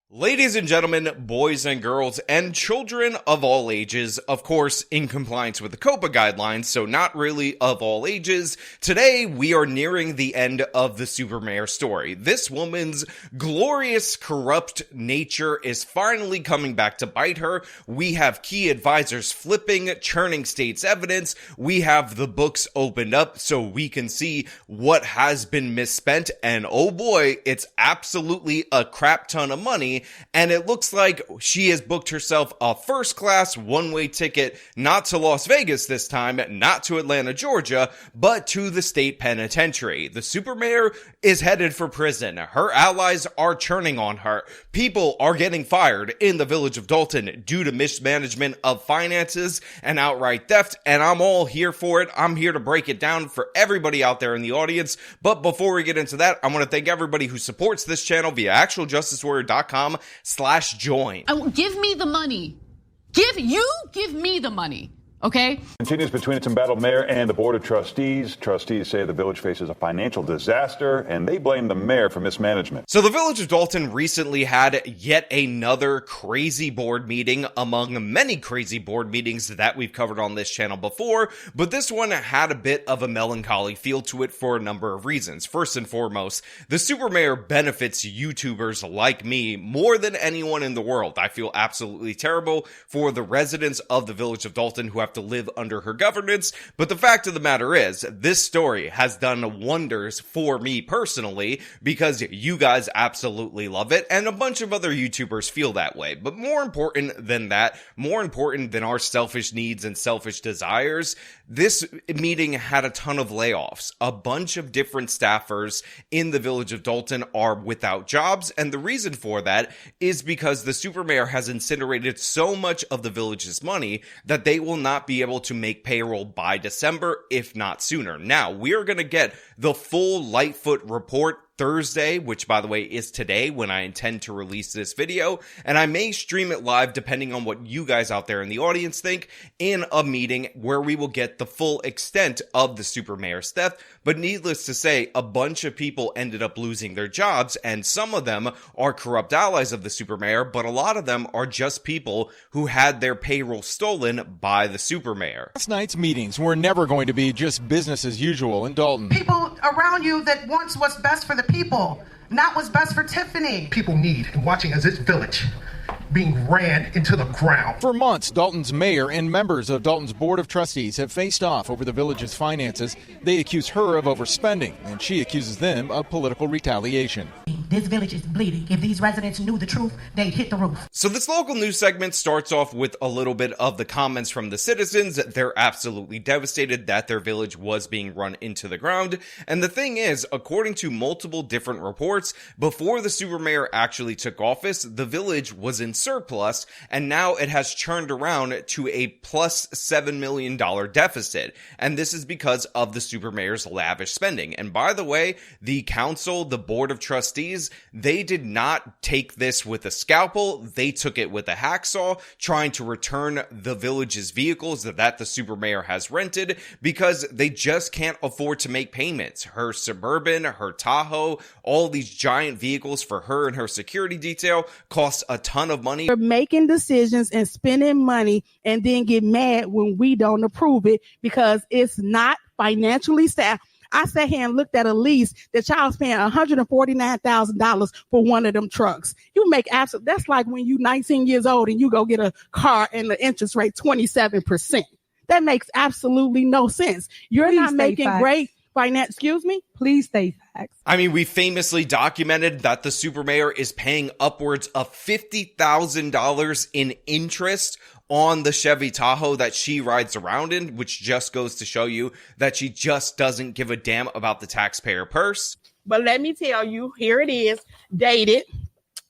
Ladies and gentlemen, boys and girls, and children of all ages, of course, in compliance with the COPA guidelines, so not really of all ages, today we are nearing the end of the Supermayor story. This woman's glorious, corrupt nature is finally coming back to bite her. We have key advisors flipping, churning state's evidence. We have the books opened up so we can see what has been misspent, and oh boy, it's absolutely a crap ton of money. And it looks like she has booked herself a first-class one-way ticket, not to Las Vegas this time, not to Atlanta, Georgia, but to the state penitentiary. The Supermayor is headed for prison. Her allies are churning on her. People are getting fired in the village of Dalton due to mismanagement of finances and outright theft, and I'm all here for it. I'm here to break it down for everybody out there in the audience. But before we get into that, I want to thank everybody who supports this channel via actualjusticewarrior.com/join. Give me the money. Give me the money. Okay. Continues between its embattled mayor and the board of trustees. Trustees say the village faces a financial disaster, and they blame the mayor for mismanagement. So the village of Dalton recently had yet another crazy board meeting among many crazy board meetings that we've covered on this channel before, but this one had a bit of a melancholy feel to it for a number of reasons. First and foremost, the Supermayor benefits YouTubers like me more than anyone in the world. I feel absolutely terrible for the residents of the village of Dalton who have to live under her governance, but the fact of the matter is, this story has done wonders for me personally, because you guys absolutely love it, and a bunch of other YouTubers feel that way. But more important than that, more important than our selfish needs and selfish desires, this meeting had a ton of layoffs. A bunch of different staffers in the village of Dalton are without jobs, and the reason for that is because the Supermayor has incinerated so much of the village's money that they will not be able to make payroll by December, if not sooner. Now, we are going to get the full Lightfoot report Thursday, which by the way is today when I intend to release this video, and I may stream it live depending on what you guys out there in the audience think in a meeting where we will get the full extent of the Supermayor's theft. But needless to say, a bunch of people ended up losing their jobs, and some of them are corrupt allies of the Supermayor, but a lot of them are just people who had their payroll stolen by the Supermayor. Last night's meetings were never going to be just business as usual in Dalton. People around you that wants what's best for the people, not what's best for Tiffany. People need and watching as this village being ran into the ground. For months, Dalton's mayor and members of Dalton's board of trustees have faced off over the village's finances. They accuse her of overspending, and she accuses them of political retaliation. This village is bleeding. If these residents knew the truth, they'd hit the roof. So this local news segment starts off with a little bit of the comments from the citizens. They're absolutely devastated that their village was being run into the ground. And the thing is, according to multiple different reports, before the Supermayor actually took office, the village was in surplus, and now it has churned around to a plus $7 million deficit. And this is because of the Supermayor's lavish spending. And by the way, the council, the board of trustees, they did not take this with a scalpel. They took it with a hacksaw, trying to return the village's vehicles that the Supermayor has rented, because they just can't afford to make payments. Her Suburban, her Tahoe, all these giant vehicles for her and her security detail cost a ton of money. We're making decisions and spending money and then get mad when we don't approve it because it's not financially sound. I sat here and looked at a lease that y'all's paying $149,000 for one of them trucks. You make that's like when you 19 years old and you go get a car and the interest rate 27%. That makes absolutely no sense. You're not making great finance. Excuse me? Please state facts. I mean, we famously documented that the Supermayor is paying upwards of $50,000 in interest on the Chevy Tahoe that she rides around in, which just goes to show you that she just doesn't give a damn about the taxpayer purse. But let me tell you, here it is, dated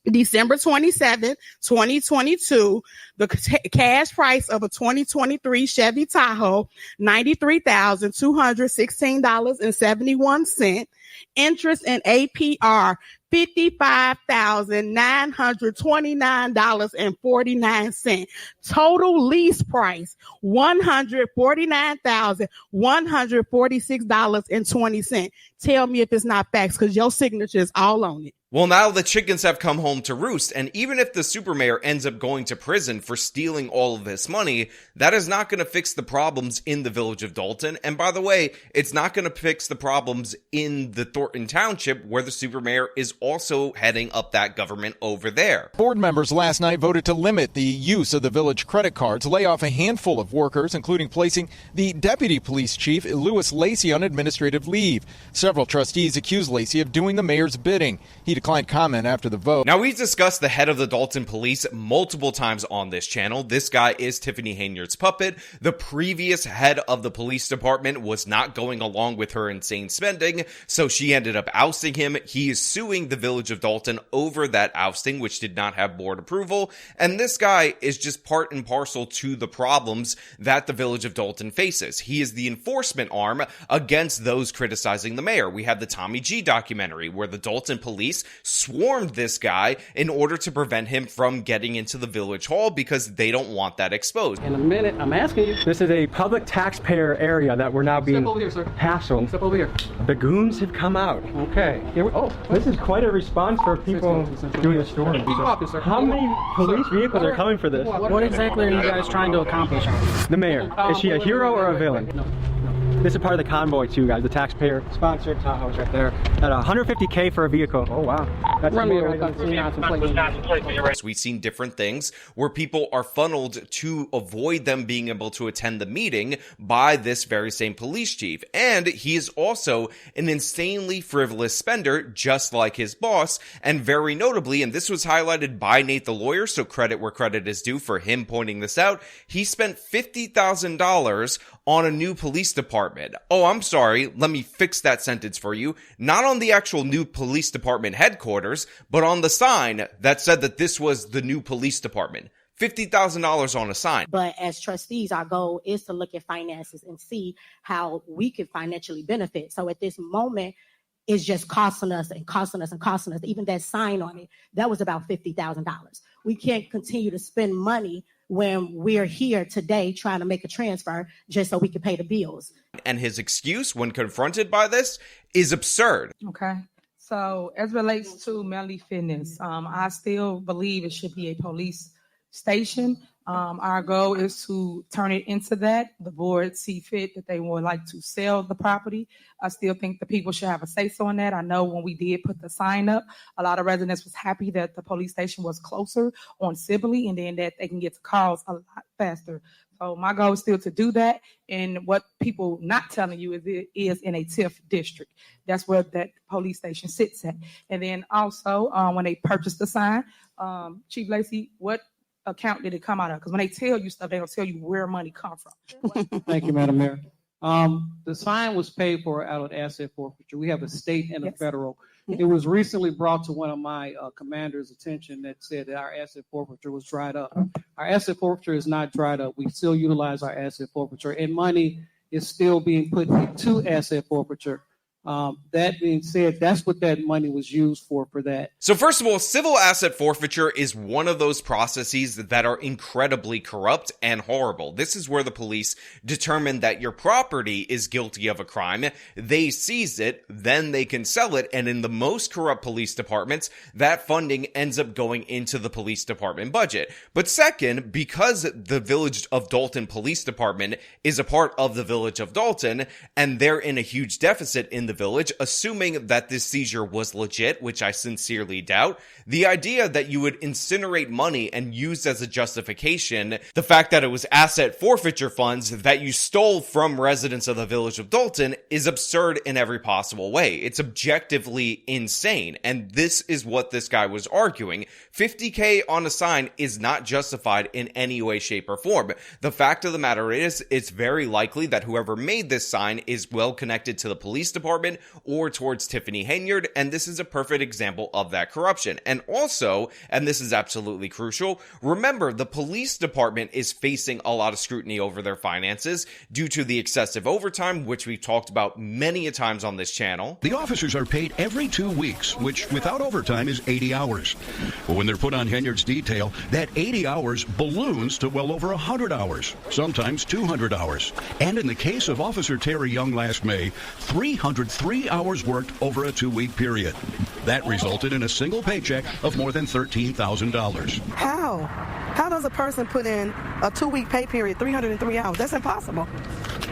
December 27th, 2022, the cash price of a 2023 Chevy Tahoe, $93,216.71. Interest and APR, $55,929.49. Total lease price, $149,146.20. Tell me if it's not facts, because your signature is all on it. Well, now the chickens have come home to roost, and even if the supermayor ends up going to prison for stealing all of this money, that is not going to fix the problems in the village of Dalton. And by the way, it's not going to fix the problems in the Thornton Township, where the supermayor is also heading up that government over there. Board members last night voted to limit the use of the village credit cards, lay off a handful of workers, including placing the deputy police chief, Lewis Lacey, on administrative leave. Several trustees accused Lacey of doing the mayor's bidding. He declined comment after the vote. Now, we've discussed the head of the Dalton Police multiple times on this channel. This guy is Tiffany Henyard's puppet. The previous head of the police department was not going along with her insane spending, so she ended up ousting him. He is suing the village of Dalton over that ousting, which did not have board approval. And this guy is just part and parcel to the problems that the village of Dalton faces. He is the enforcement arm against those criticizing the mayor. We have the Tommy G documentary where the Dalton police swarmed this guy in order to prevent him from getting into the village hall because they don't want that exposed. In a minute, I'm asking you. This is a public taxpayer area that we're now being hassled. Step over here. The goons have come out. Okay. This is quite a response for people doing a story. How many police vehicles are coming for this? What exactly are you guys trying to accomplish? The mayor. Is she a hero or a villain? No. This is part of the convoy too, guys. The taxpayer sponsored Tahoe's right there. At $150K for a vehicle. Oh wow. That's Run me over. We've seen different things where people are funneled to avoid them being able to attend the meeting by this very same police chief. And he is also an insanely frivolous spender, just like his boss. And very notably, and this was highlighted by Nate the lawyer, so credit where credit is due for him pointing this out, he spent $50,000 on a new police department. Oh, I'm sorry. Let me fix that sentence for you. Not on the actual new police department headquarters, but on the sign that said that this was the new police department. $50,000 on a sign. But as trustees, our goal is to look at finances and see how we can financially benefit. So at this moment, it's just costing us and costing us and costing us. Even that sign on it, that was about $50,000. We can't continue to spend money when we're here today trying to make a transfer just so we can pay the bills. And his excuse when confronted by this is absurd. Okay. So as relates to Melody Fitness, I still believe it should be a police station. Our goal is to turn it into that. The board see fit that they would like to sell the property. I still think the people should have a say-so on that. I know when we did put the sign up, a lot of residents was happy that the police station was closer on Sibley and then that they can get to calls a lot faster. So my goal is still to do that. And what people not telling you is it is in a TIF district. That's where that police station sits at. And then also when they purchased the sign, Chief Lacey, what account did it come out of? Because when they tell you stuff, they don't tell you where money come from. Thank you, Madam Mayor. The sign was paid for out of asset forfeiture. We have a state and a federal. It was recently brought to one of my commander's attention that said that our asset forfeiture was dried up. Our asset forfeiture is not dried up. We still utilize our asset forfeiture, and money is still being put into asset forfeiture. That being said, that's what that money was used for that. So first of all, civil asset forfeiture is one of those processes that are incredibly corrupt and horrible. This is where the police determine that your property is guilty of a crime. They seize it, then they can sell it, and in the most corrupt police departments, that funding ends up going into the police department budget. But second, because the Village of Dalton Police Department is a part of the Village of Dalton, and they're in a huge deficit in the village, assuming that this seizure was legit, which I sincerely doubt, the idea that you would incinerate money and use as a justification the fact that it was asset forfeiture funds that you stole from residents of the village of Dalton is absurd in every possible way. It's objectively insane, and this is what this guy was arguing. $50K on a sign is not justified in any way, shape, or form. The fact of the matter is, it's very likely that whoever made this sign is well connected to the police department or towards Tiffany Henyard, and this is a perfect example of that corruption. And also, and this is absolutely crucial, remember the police department is facing a lot of scrutiny over their finances due to the excessive overtime, which we've talked about many a times on this channel. The officers are paid every 2 weeks, which without overtime is 80 hours. But when they're put on Henyard's detail, that 80 hours balloons to well over 100 hours, sometimes 200 hours. And in the case of Officer Terry Young last May, 300 measured 3 hours worked over a 2-week period. That resulted in a single paycheck of more than $13,000. How? How does a person put in a 2-week pay period, 303 hours? That's impossible.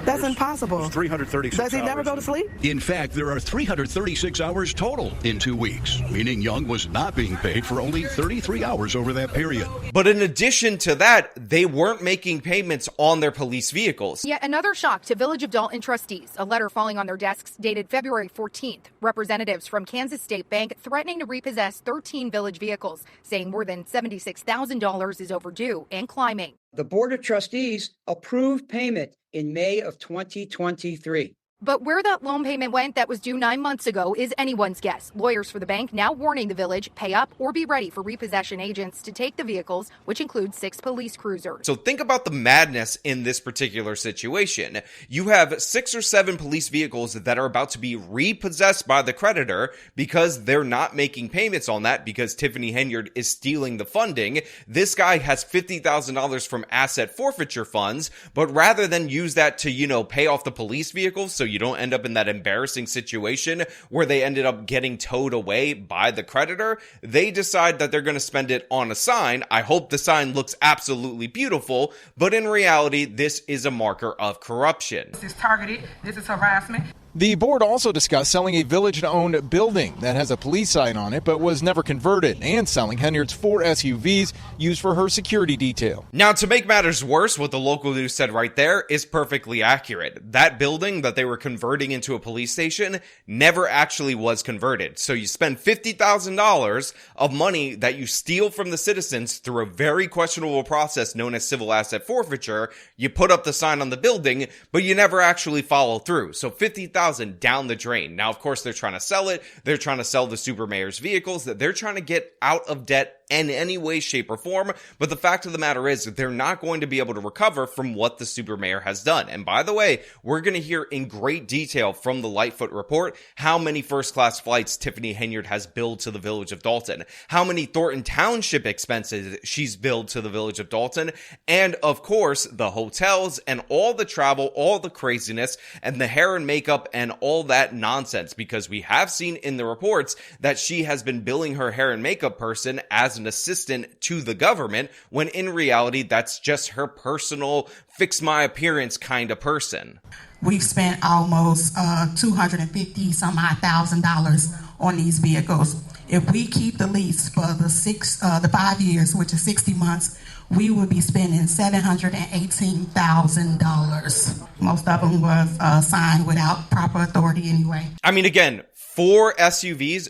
That's impossible. 336 Does he never hours. go to sleep? In fact, there are 336 hours total in 2 weeks, meaning Young was not being paid for only 33 hours over that period. But in addition to that, they weren't making payments on their police vehicles. Yet another shock to Village of Dalton trustees, a letter falling on their desks dated February 14th. Representatives from Kansas State Bank threatening to repossess 13 Village vehicles, saying more than $76,000 is overdue and climbing. The Board of Trustees approved payment in May of 2023. But where that loan payment went that was due 9 months ago is anyone's guess. Lawyers for the bank now warning the Village, pay up or be ready for repossession agents to take the vehicles, which includes 6 police cruisers. So think about the madness in this particular situation. You have 6 or 7 police vehicles that are about to be repossessed by the creditor because they're not making payments on that because Tiffany Henyard is stealing the funding. This guy has $50,000 from asset forfeiture funds, but rather than use that to, pay off the police vehicles so you don't end up in that embarrassing situation where they ended up getting towed away by the creditor, they decide that they're going to spend it on a sign. I hope the sign looks absolutely beautiful, but in reality, this is a marker of corruption. This is targeted. This is harassment. The board also discussed selling a Village-owned building that has a police sign on it but was never converted, and selling Henyard's 4 SUVs used for her security detail. Now, to make matters worse, what the local news said right there is perfectly accurate. That building that they were converting into a police station never actually was converted. So you spend $50,000 of money that you steal from the citizens through a very questionable process known as civil asset forfeiture. You put up the sign on the building, but you never actually follow through. So $50,000 down the drain. Now, of course, they're trying to sell it. They're trying to sell the super mayor's vehicles. That they're trying to get out of debt in any way, shape, or form. But the fact of the matter is that they're not going to be able to recover from what the super mayor has done. And by the way, we're going to hear in great detail from the Lightfoot report how many first-class flights Tiffany Henyard has billed to the Village of Dalton, how many Thornton Township expenses she's billed to the Village of Dalton, and of course, the hotels and all the travel, all the craziness, and the hair and makeup and all that nonsense, because we have seen in the reports that she has been billing her hair and makeup person as an assistant to the government, when in reality, that's just her personal fix my appearance kind of person. We've spent almost $250 some odd $1,000 on these vehicles. If we keep the lease for the 5 years, which is 60 months, we would be spending $718,000. Most of them was signed without proper authority anyway. I mean, again, 4 SUVs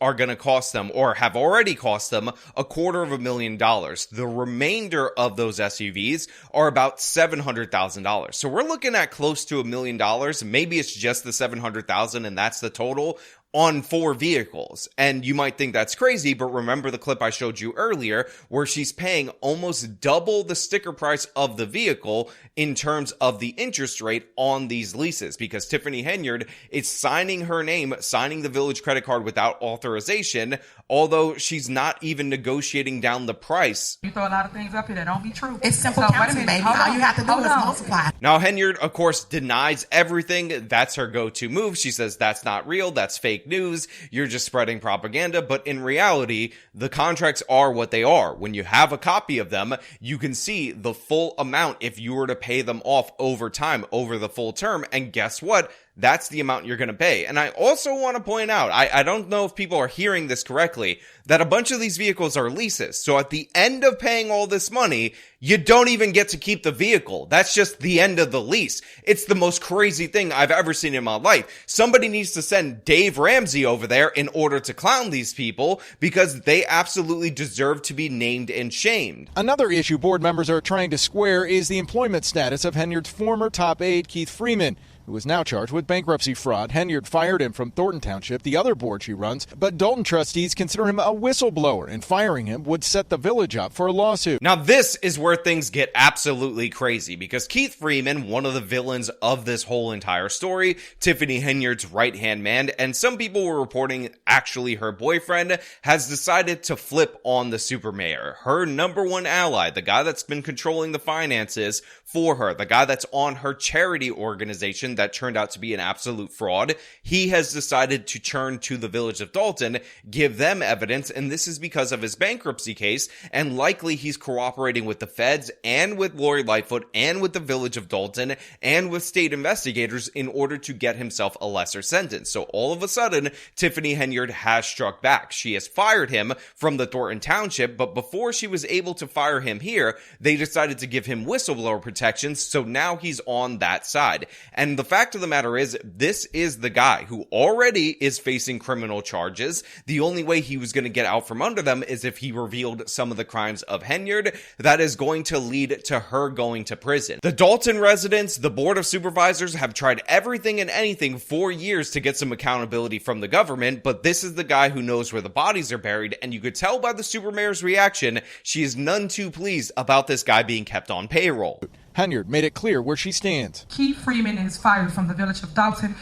are going to cost them, or have already cost them, $250,000. The remainder of those SUVs are about $700,000. So we're looking at close to $1 million. Maybe it's just the $700,000 and that's the total on 4 vehicles. And you might think that's crazy, but remember the clip I showed you earlier where she's paying almost double the sticker price of the vehicle in terms of the interest rate on these leases, because Tiffany Henyard is signing her name, signing the Village credit card without authorization, although she's not even negotiating down the price. You throw a lot of things up here that don't be true. It's simple counting, baby. All you have to do is multiply. Now, Henyard, of course, denies everything. That's her go-to move. She says that's not real. That's fake news. You're just spreading propaganda. But in reality, the contracts are what they are. When you have a copy of them, you can see the full amount if you were to pay them off over time, over the full term. And guess what? That's the amount you're going to pay. And I also want to point out, I don't know if people are hearing this correctly, that a bunch of these vehicles are leases. So at the end of paying all this money, you don't even get to keep the vehicle. That's just the end of the lease. It's the most crazy thing I've ever seen in my life. Somebody needs to send Dave Ramsey over there in order to clown these people, because they absolutely deserve to be named and shamed. Another issue board members are trying to square is the employment status of Henyard's former top aide, Keith Freeman, who is now charged with bankruptcy fraud. Henyard fired him from Thornton Township, the other board she runs, but Dalton trustees consider him a whistleblower, and firing him would set the Village up for a lawsuit. Now, this is where things get absolutely crazy, because Keith Freeman, one of the villains of this whole entire story, Tiffany Henyard's right-hand man, and some people were reporting actually her boyfriend, has decided to flip on the super mayor, her number one ally, the guy that's been controlling the finances for her, the guy that's on her charity organization that turned out to be an absolute fraud. He has decided to turn to the Village of Dalton, give them evidence, and this is because of his bankruptcy case, and likely he's cooperating with the feds and with Lori Lightfoot and with the Village of Dalton and with state investigators in order to get himself a lesser sentence. So all of a sudden, Tiffany Henyard has struck back. She has fired him from the Thornton Township, but before she was able to fire him here, they decided to give him whistleblower protections, so now he's on that side. And the fact of the matter is, this is the guy who already is facing criminal charges. The only way he was going to get out from under them is if he revealed some of the crimes of Henyard. That is going to lead to her going to prison. The Dalton residents, the Board of Supervisors have tried everything and anything for years to get some accountability from the government, but this is the guy who knows where the bodies are buried, and you could tell by the Supermayor's reaction, she is none too pleased about this guy being kept on payroll. Henyard made it clear where she stands. Keith Freeman is fired from the Village of Dalton.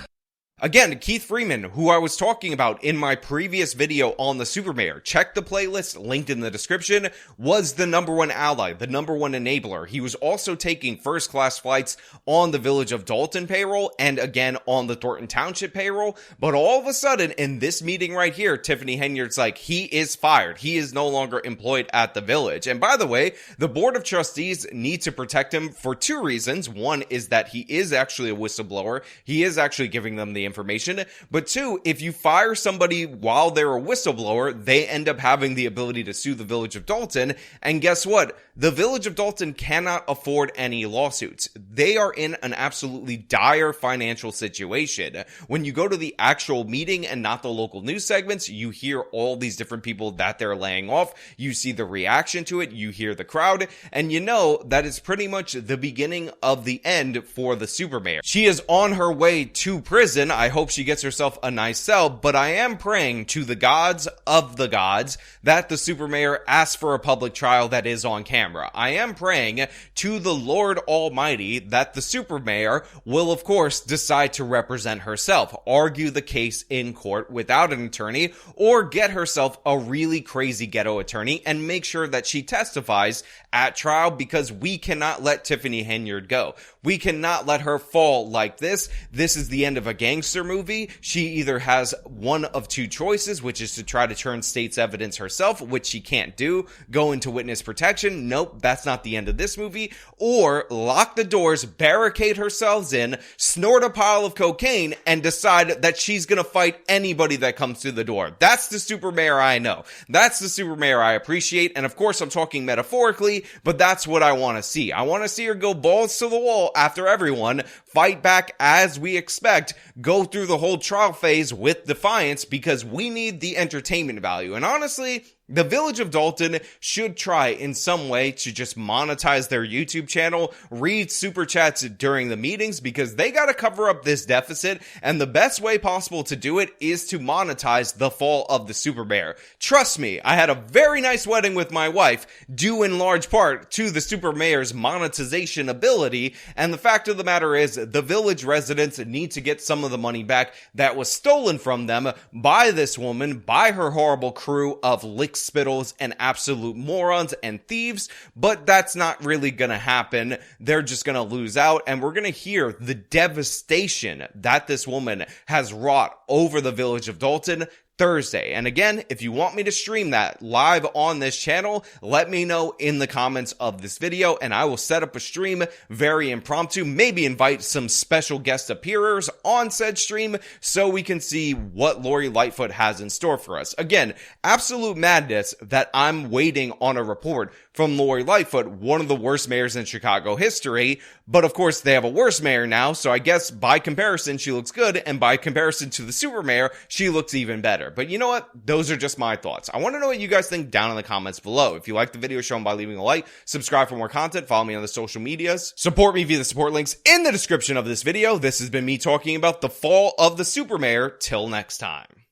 Again, Keith Freeman, who I was talking about in my previous video on the Supermayor, check the playlist linked in the description, was the #1 ally, the #1 enabler. He was also taking first-class flights on the Village of Dalton payroll and again on the Thornton Township payroll. But all of a sudden, in this meeting right here, Tiffany Henyard's like, he is fired. He is no longer employed at the Village. And by the way, the Board of Trustees need to protect him for two reasons. One is that he is actually a whistleblower. He is actually giving them the information. But two, if you fire somebody while they're a whistleblower, they end up having the ability to sue the Village of Dalton. And guess what? The Village of Dalton cannot afford any lawsuits. They are in an absolutely dire financial situation. When you go to the actual meeting and not the local news segments, you hear all these different people that they're laying off. You see the reaction to it. You hear the crowd. And you know that it's pretty much the beginning of the end for the Supermayor. She is on her way to prison. I hope she gets herself a nice cell, but I am praying to the gods of the gods that the Supermayor asks for a public trial that is on camera. I am praying to the Lord Almighty that the Supermayor will, of course, decide to represent herself, argue the case in court without an attorney, or get herself a really crazy ghetto attorney and make sure that she testifies at trial, because we cannot let Tiffany Henyard go. We cannot let her fall like this. This is the end of a gangster movie. She either has one of two choices, which is to try to turn state's evidence herself, which she can't do, go into witness protection. Nope, that's not the end of this movie. Or lock the doors, barricade herself in, snort a pile of cocaine, and decide that she's gonna fight anybody that comes through the door. That's the Supermayor I know. That's the Supermayor I appreciate. And of course, I'm talking metaphorically, but that's what I want to see. I want to see her go balls to the wall after everyone, fight back as we expect, go through the whole trial phase with defiance, because we need the entertainment value. And honestly, the Village of Dalton should try in some way to just monetize their YouTube channel, read super chats during the meetings, because they got to cover up this deficit, and the best way possible to do it is to monetize the fall of the Supermayor. Trust me, I had a very nice wedding with my wife, due in large part to the Supermayor's monetization ability, and the fact of the matter is, the Village residents need to get some of the money back that was stolen from them by this woman, by her horrible crew of lick spittles and absolute morons and thieves. But that's not really gonna happen. They're just gonna lose out, and we're gonna hear the devastation that this woman has wrought over the Village of Dalton Thursday. And again, if you want me to stream that live on this channel, let me know in the comments of this video, and I will set up a stream very impromptu, maybe invite some special guest appearers on said stream so we can see what Lori Lightfoot has in store for us. Again, absolute madness that I'm waiting on a report from Lori Lightfoot, one of the worst mayors in Chicago history. But of course, they have a worse mayor now, so I guess by comparison, she looks good, and by comparison to the Supermayor, she looks even better. But you know what? Those are just my thoughts. I want to know what you guys think down in the comments below. If you like the video, show them by leaving a like, subscribe for more content, follow me on the social medias, support me via the support links in the description of this video. This has been me talking about the fall of the Supermayor. Till next time.